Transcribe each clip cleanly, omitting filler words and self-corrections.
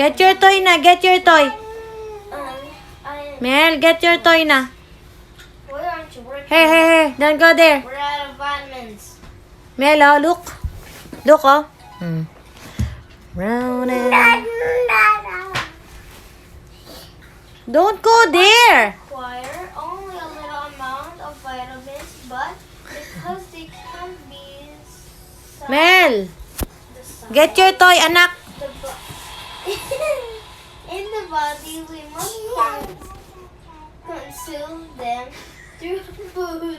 Get your toy na. Get your toy. Mel, get your toy na. Why aren't you working? Hey. Don't go there. We're out of vitamins. Mel, oh, look. Look, oh. Round and... Don't go there. Require only a little amount of vitamins, but because they can be Mel, get your toy, anak. in the body, we must consume them through food.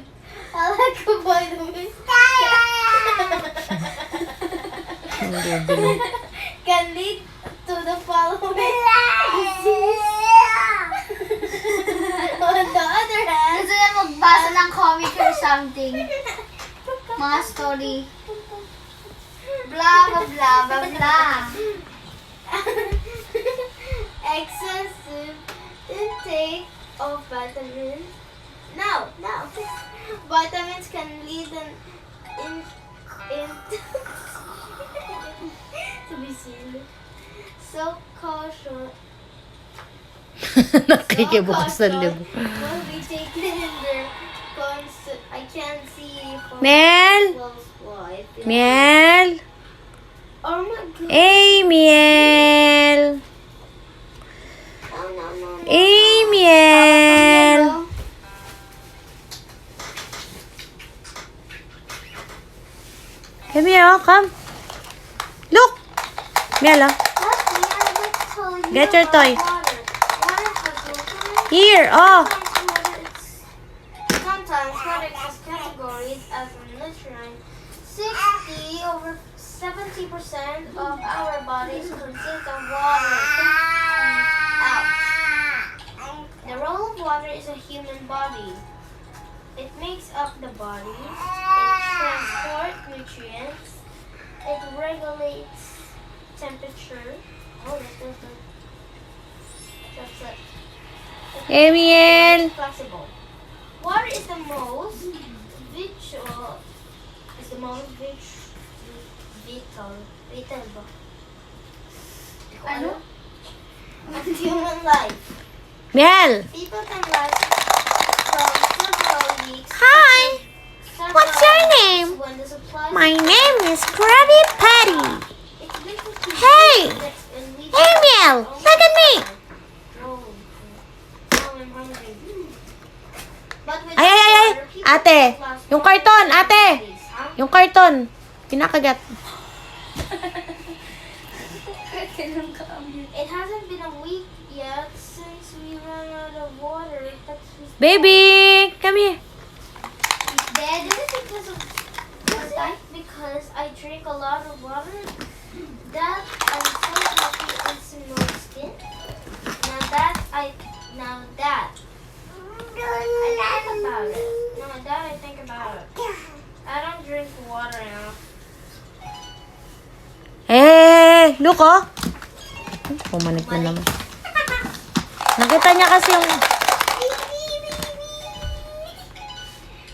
I like a vitamin. Can lead to the following disease. On the other hand, Gusto niya magbasa ng comic or something. Mga story. Blah, blah, blah, blah, blah. excessive intake of vitamins. No. Vitamins can lead in to be seen. So caution. Nakikibukas sa libo. Will be taken in their I can't see. Mel? Mel? Oh my god. Amiel? Oh no. Amiel? Come here, oh, come. Look! Mel, oh. Get your toy. Here, oh. Sometimes water is categorized as a nutrient. 70% of our bodies consist of water. Ouch. The role of water is a human body. It makes up the body. It transports nutrients. It regulates temperature. Oh, that's it. Amiel? Flexible. Water is the most vital ba? Ano? Of human life. Mel? People can last from several weeks. Hi. several What's your months name? when the supply My name is Krabby Patty. it's liquid to Hey! and we Amiel, look at me. Oh, now I'm hungry. But without Ay. water, people Ate, can last yung for karton, several ate. days, huh? Yung karton. Kinakagat. It hasn't been a week yet since we ran out of water. Baby, come here. Dead. Is it because I drink a lot of water that I'm so happy and smooth skin? Now that I think about it. I don't drink water enough. Eh, look oh. Pumanik na naman. Nakita niya kasi yung...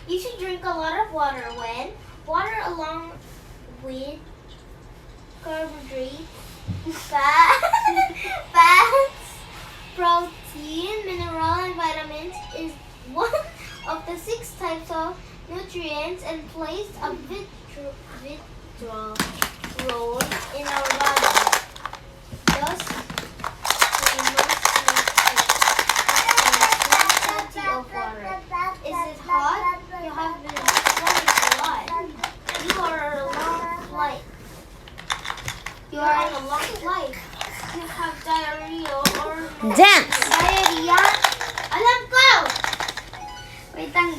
You should drink a lot of water when water along with carbohydrates, fats, protein, mineral, and vitamins is one of the 6 types of nutrients and plays a vital role in our body. Thus, we must make plenty of water. Is it hot? You have been sweating a lot. You are on a long flight. You have diarrhea or Dance! diarrhea. Alam ko! Wait lang.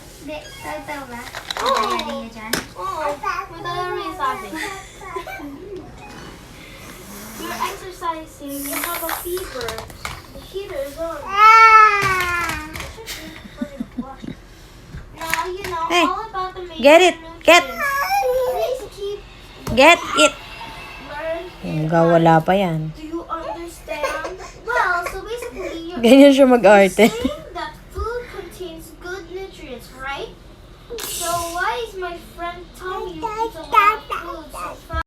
Tawag ba? Oo. Diarrhea dyan? Oo. May diarrhea sabi. You're exercising. You have a fever. The heater is on. Now you know Hey, all about the major get it. Get. Please keep Get it. learn. Wala pa yan. Do you understand? Well, so basically, you're Ganyan siya mag-arte. saying